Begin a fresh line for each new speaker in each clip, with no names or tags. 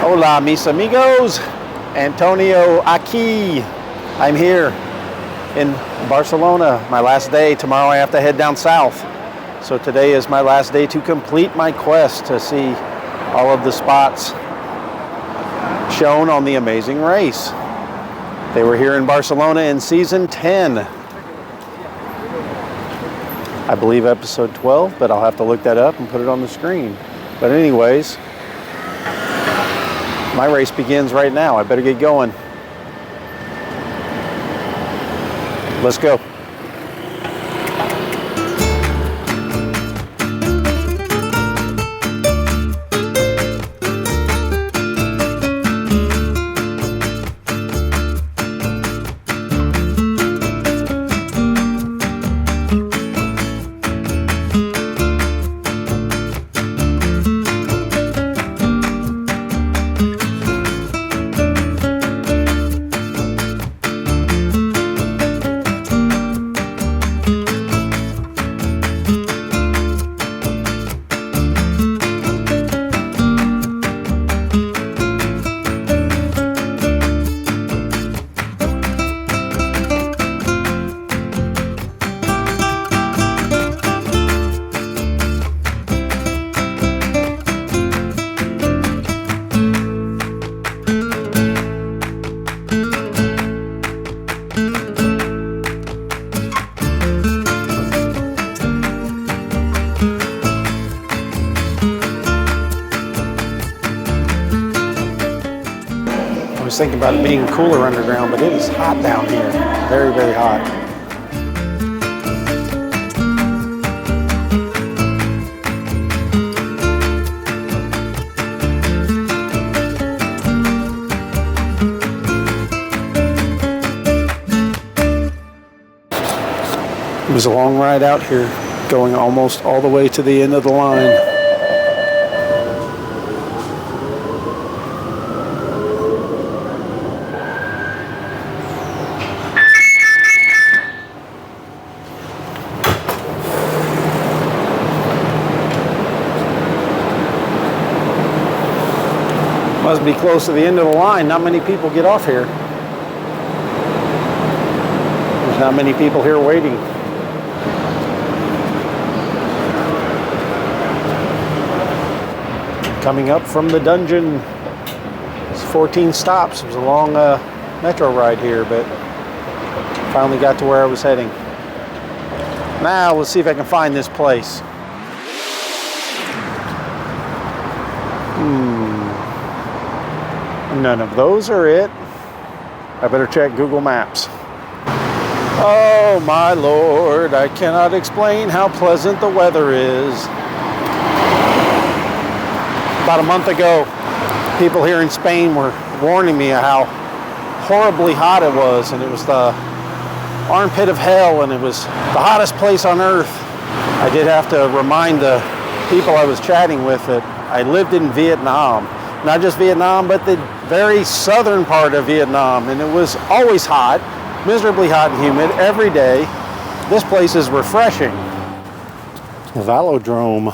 Hola, mis amigos. Antonio aquí. I'm here in Barcelona, my last day. Tomorrow I have to head down south. So today is my last day to complete my quest to see all of the spots shown on the amazing race. They were here in Barcelona in season 10. I believe episode 12, but I'll have to look that up and put it on the screen. But anyways, my race begins right now. I better get going. Let's go. I was thinking about it being cooler underground, but it is hot down here. Very, very hot. It was a long ride out here, going almost all the way to the end of the line. Must be close to the end of the line. Not many people get off here. There's not many people here waiting. Coming up from the dungeon. It's 14 stops. It was a long metro ride here, but finally got to where I was heading. Now let's see if I can find this place. None of those are it. I better check Google Maps. Oh my Lord, I cannot explain how pleasant the weather is. About a month ago, people here in Spain were warning me of how horribly hot it was, and it was the armpit of hell, and it was the hottest place on earth. I did have to remind the people I was chatting with that I lived in Vietnam. Not just Vietnam, but the very southern part of Vietnam, and it was always hot, miserably hot and humid every day. This place is refreshing. Velodrome.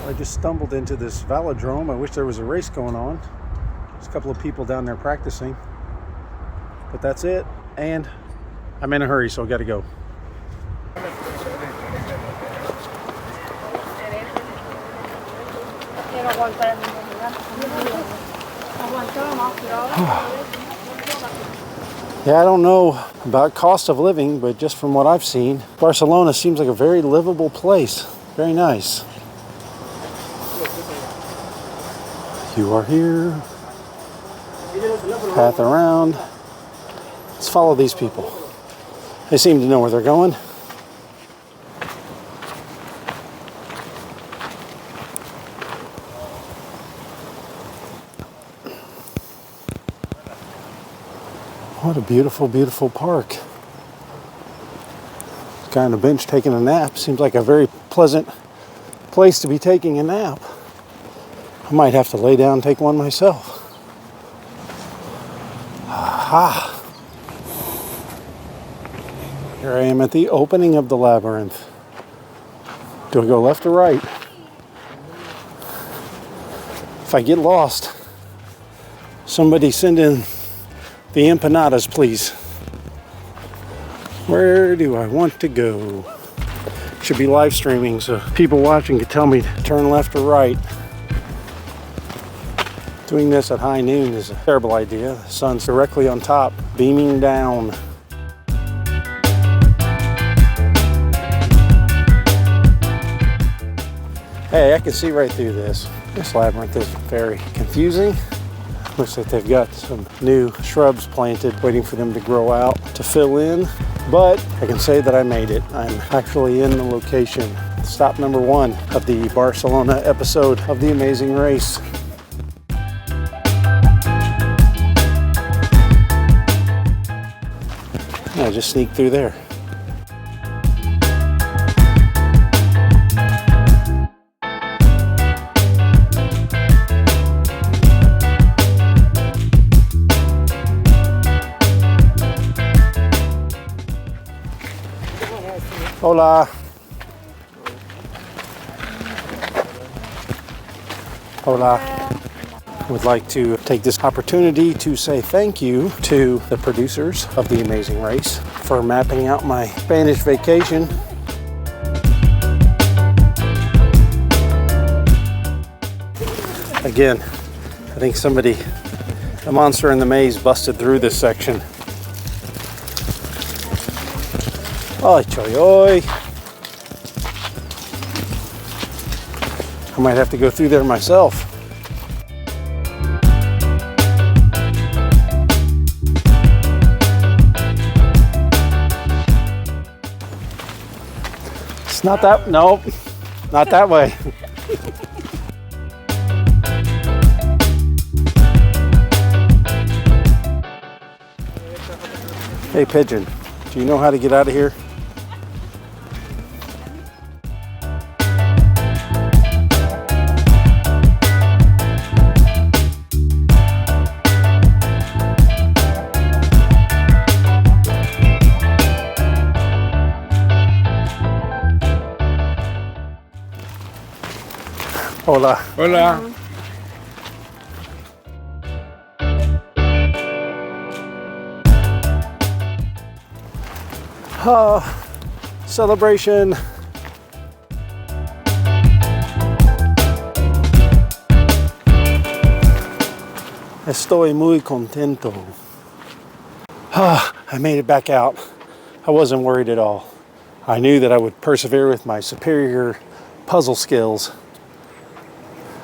I just stumbled into this velodrome. I wish there was a race going on. There's a couple of people down there practicing, but that's it. And I'm in a hurry, so I gotta go. Yeah, I don't know about cost of living, but just from what I've seen, Barcelona seems like a very livable place. Very nice. You are here. Path around. Let's follow these people. They seem to know where they're going. What a beautiful, beautiful park. Guy on a bench taking a nap. Seems like a very pleasant place to be taking a nap. I might have to lay down and take one myself. Aha! Here I am at the opening of the labyrinth. Do I go left or right? If I get lost, somebody send in the empanadas, please. Where do I want to go? Should be live streaming so people watching can tell me to turn left or right. Doing this at high noon is a terrible idea. The sun's directly on top, beaming down. Hey, I can see right through this. This labyrinth is very confusing. Looks like they've got some new shrubs planted, waiting for them to grow out to fill in. But I can say that I made it. I'm actually in the location. Stop number 1 of the Barcelona episode of The Amazing Race. I just sneaked through there. Hola. Hola. Would like to take this opportunity to say thank you to the producers of The Amazing Race for mapping out my Spanish vacation. Again, I think the monster in the maze busted through this section. Oy, choy, oy. I might have to go through there myself. It's not that, nope, not that way. Hey, pigeon, do you know how to get out of here? Hola.
Hola.
Celebration. Estoy muy contento. I made it back out. I wasn't worried at all. I knew that I would persevere with my superior puzzle skills.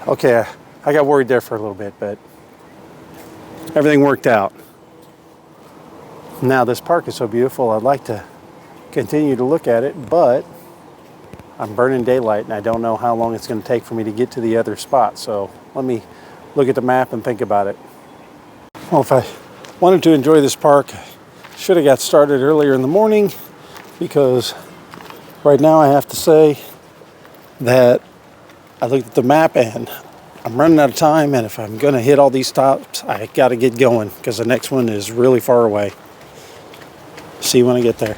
Okay, I got worried there for a little bit, but everything worked out. Now this park is so beautiful, I'd like to continue to look at it, but I'm burning daylight and I don't know how long it's going to take for me to get to the other spot. So let me look at the map and think about it. Well, if I wanted to enjoy this park, I should have got started earlier in the morning, because right now I have to say that I looked at the map and I'm running out of time, and if I'm going to hit all these stops, I got to get going because the next one is really far away. See you when I get there.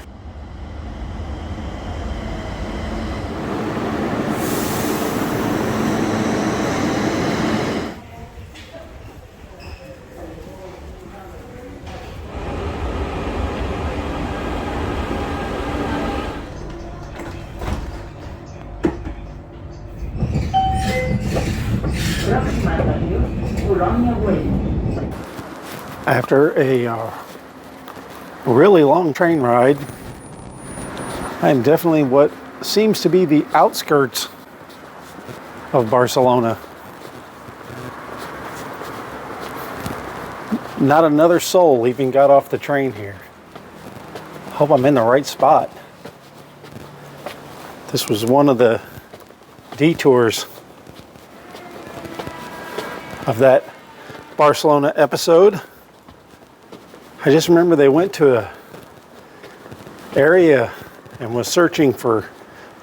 After a really long train ride, I am definitely what seems to be the outskirts of Barcelona. Not another soul even got off the train here. Hope I'm in the right spot. This was one of the detours of that Barcelona episode. I just remember they went to a area and was searching for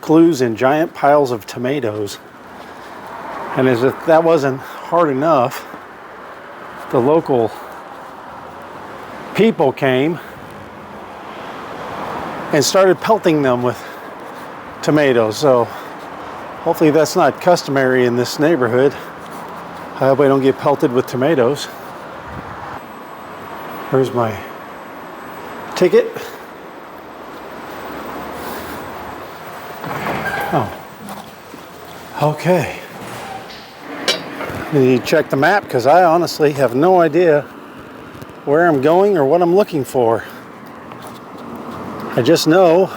clues in giant piles of tomatoes. And as if that wasn't hard enough, the local people came and started pelting them with tomatoes. So hopefully that's not customary in this neighborhood. I hope I don't get pelted with tomatoes. Where's my ticket? Oh, okay. I need to check the map because I honestly have no idea where I'm going or what I'm looking for. I just know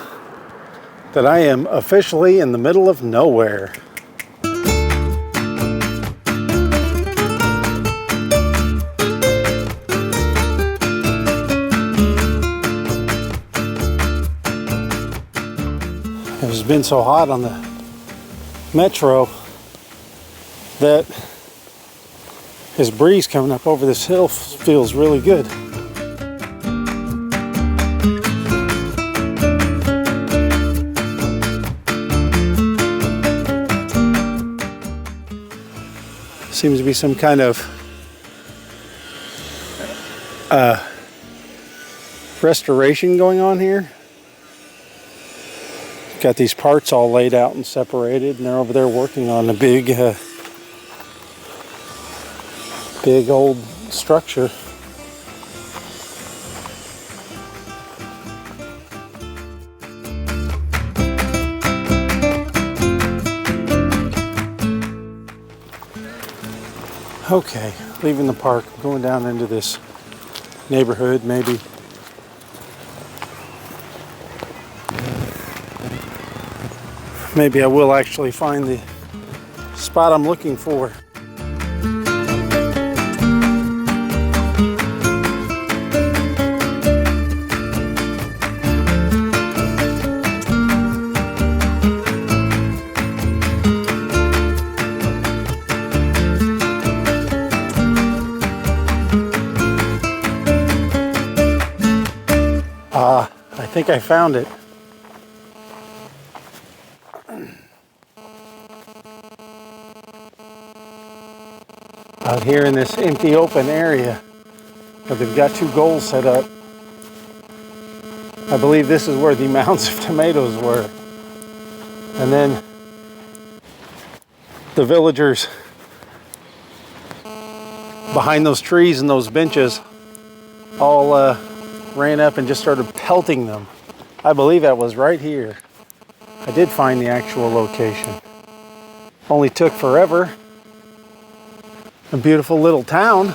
that I am officially in the middle of nowhere. It's been so hot on the metro that this breeze coming up over this hill feels really good. Seems to be some kind of restoration going on here. Got these parts all laid out and separated, and they're over there working on a big old structure. Okay, leaving the park, going down into this neighborhood, maybe. Maybe I will actually find the spot I'm looking for. I think I found it. Out here in this empty open area where they've got two goals set up. I believe this is where the mounds of tomatoes were. And then the villagers behind those trees and those benches all ran up and just started pelting them. I believe that was right here. I did find the actual location. Only took forever. A beautiful little town,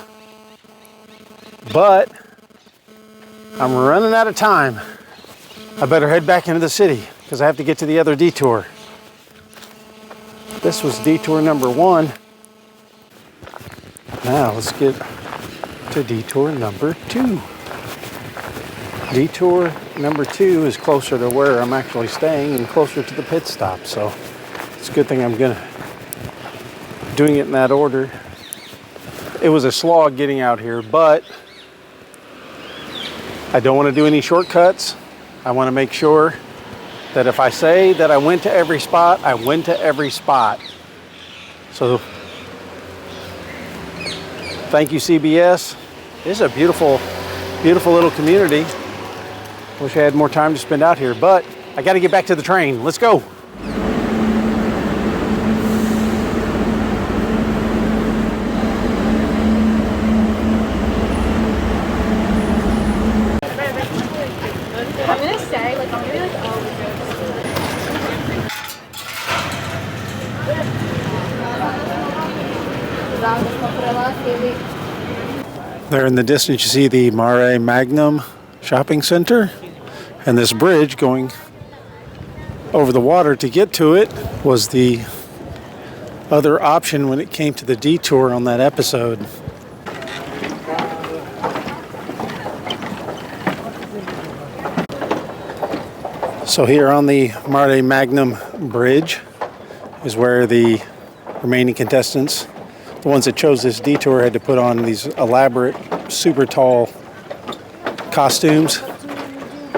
but I'm running out of time. I better head back into the city because I have to get to the other detour. This was detour number 1. Now let's get to detour number 2. Detour number 2 is closer to where I'm actually staying and closer to the pit stop, so it's a good thing I'm doing it in that order. It was a slog getting out here, but I don't want to do any shortcuts. I want to make sure that if I say that I went to every spot, I went to every spot. So thank you, CBS. This is a beautiful, beautiful little community. Wish I had more time to spend out here, but I got to get back to the train. Let's go. There in the distance you see the Maremagnum shopping center, and this bridge going over the water to get to it was the other option when it came to the detour on that episode. So here on the Maremagnum bridge is where the remaining contestants, the ones that chose this detour, had to put on these elaborate, super tall costumes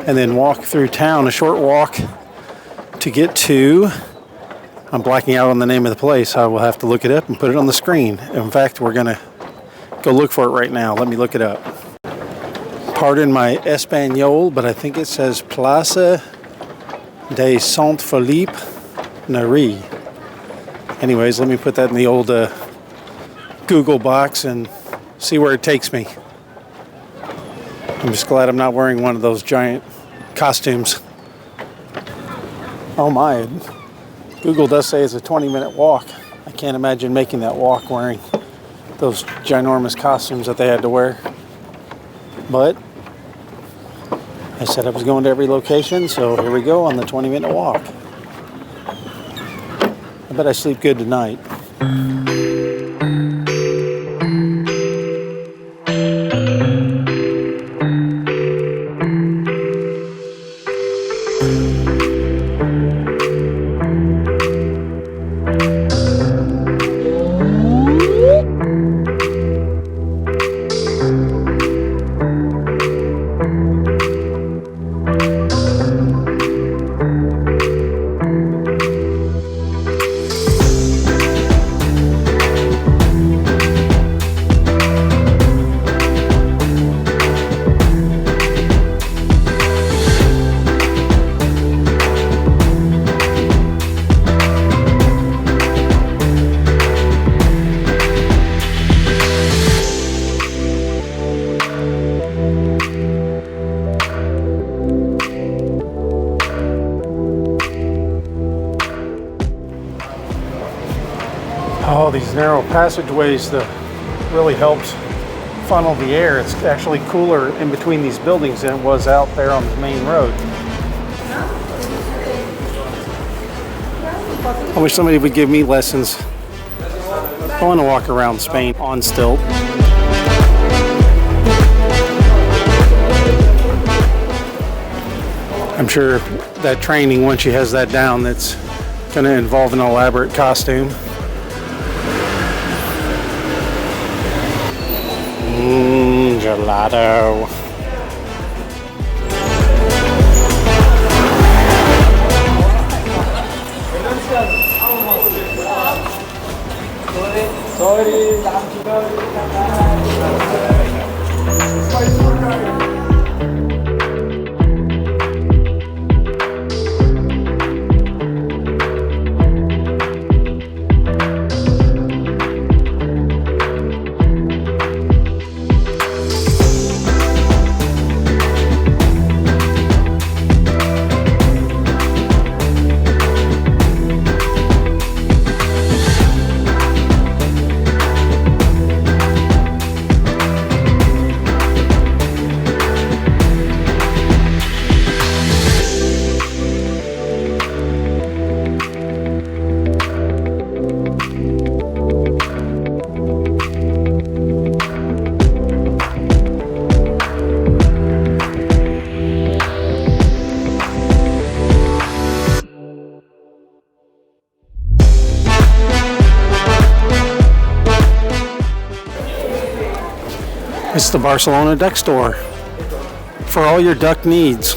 and then walk through town, a short walk to get to, I'm blacking out on the name of the place. I will have to look it up and put it on the screen. In fact, we're going to go look for it right now. Let me look it up. Pardon my Espanol, but I think it says Plaza de Saint-Philippe Neri. Anyways, let me put that in the old Google box and see where it takes me. I'm just glad I'm not wearing one of those giant costumes. Oh my, Google does say it's a 20-minute walk. I can't imagine making that walk wearing those ginormous costumes that they had to wear. But I said I was going to every location, so here we go on the 20-minute walk. I bet I sleep good tonight. Oh, these narrow passageways that really helps funnel the air. It's actually cooler in between these buildings than it was out there on the main road. I wish somebody would give me lessons. I want to walk around Spain on stilt. I'm sure that training, once she has that down, that's going to involve an elaborate costume. Gelato. It's the Barcelona duck store for all your duck needs.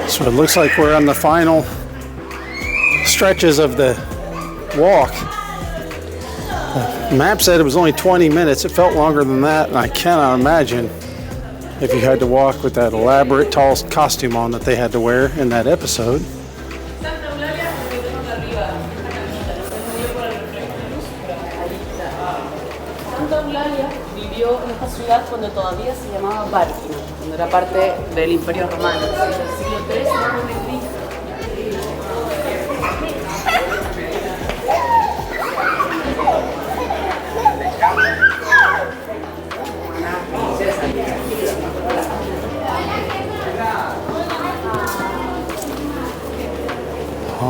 So it looks like we're on the final stretches of the walk. The map said it was only 20 minutes. It felt longer than that, and I cannot imagine if you had to walk with that elaborate tall costume on that they had to wear in that episode.
Vivió en esta ciudad cuando todavía se llamaba Barcelona, cuando era parte del Imperio Romano, del siglo III.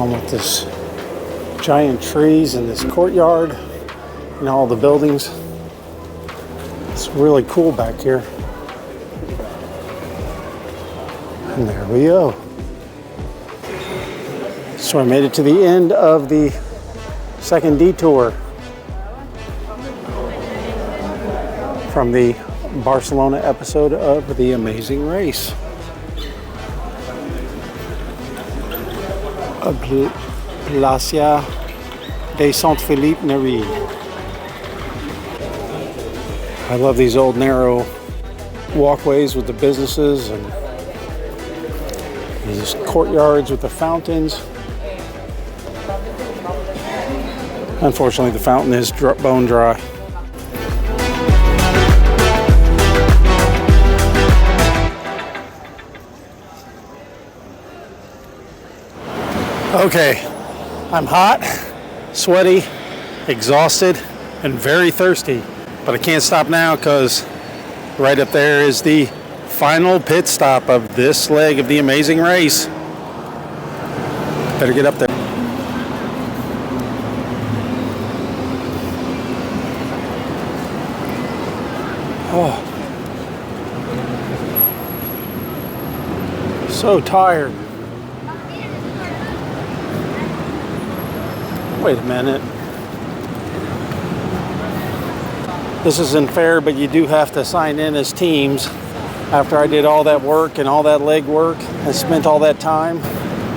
With this giant trees and this courtyard and all the buildings. It's really cool back here. And there we go. So I made it to the end of the second detour from the Barcelona episode of The Amazing Race. Plaça de Saint-Philippe Neri. I love these old narrow walkways with the businesses and these courtyards with the fountains. Unfortunately, the fountain is bone dry. Okay, I'm hot, sweaty, exhausted, and very thirsty. But I can't stop now because right up there is the final pit stop of this leg of the amazing race. Better get up there. Oh, so tired. Wait a minute. This isn't fair, but you do have to sign in as teams. After I did all that work and all that leg work, I spent all that time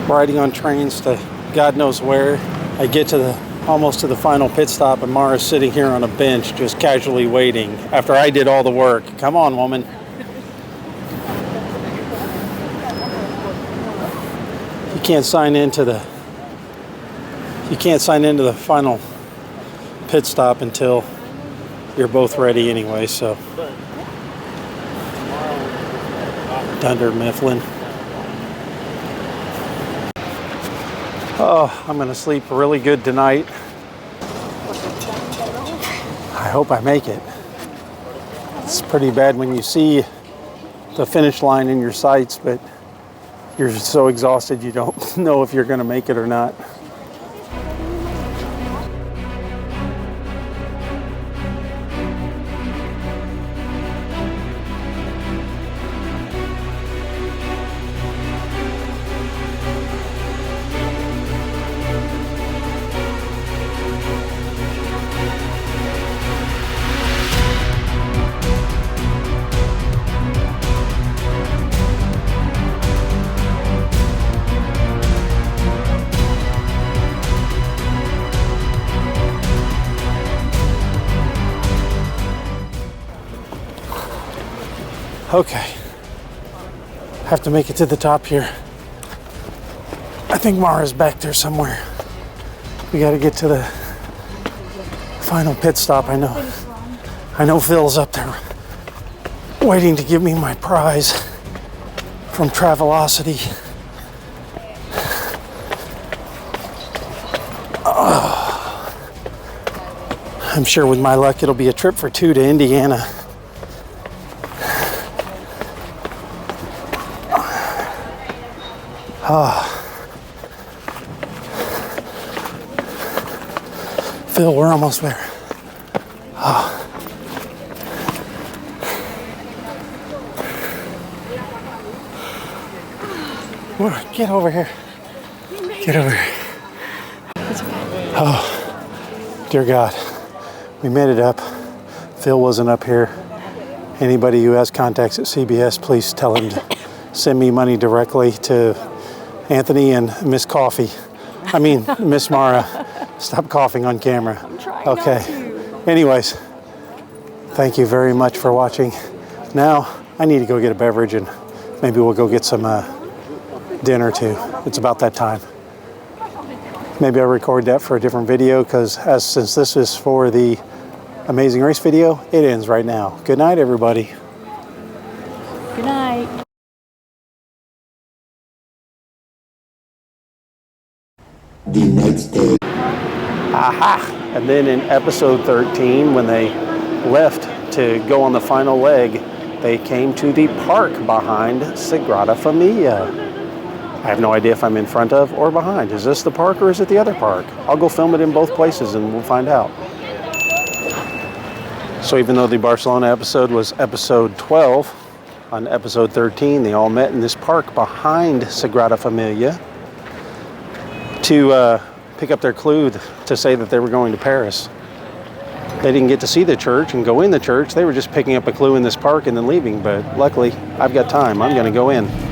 riding on trains to God knows where. I get to almost to the final pit stop, and Maura's sitting here on a bench just casually waiting after I did all the work. Come on, woman. You can't sign into the final pit stop until you're both ready anyway, so. Dunder Mifflin. Oh, I'm gonna sleep really good tonight. I hope I make it. It's pretty bad when you see the finish line in your sights, but you're so exhausted you don't know if you're gonna make it or not. Okay, have to make it to the top here. I think Maura's back there somewhere. We got to get to the final pit stop. I know Phil's up there waiting to give me my prize from Travelocity. I'm sure with my luck it'll be a trip for two to Indiana. Phil, we're almost there. Get over here. Get over here. Oh, dear God. We made it up. Phil wasn't up here. Anybody who has contacts at CBS, please tell him to send me money directly to Anthony and Miss Coffee. I mean, Miss Maura. Stop coughing on camera.
I'm trying
okay.
not to.
Anyways, thank you very much for watching. Now, I need to go get a beverage and maybe we'll go get some dinner too. It's about that time. Maybe I'll record that for a different video because since this is for the Amazing Race video, it ends right now. Good night, everybody.
Good night.
The next day.
Aha! And then in episode 13, when they left to go on the final leg, they came to the park behind Sagrada Família. I have no idea if I'm in front of or behind. Is this the park or is it the other park? I'll go film it in both places and we'll find out. So even though the Barcelona episode was episode 12, on episode 13 they all met in this park behind Sagrada Família to pick up their clue to say that they were going to Paris. They didn't get to see the church and go in the church. They were just picking up a clue in this park and then leaving. But luckily, I've got time. I'm going to go in.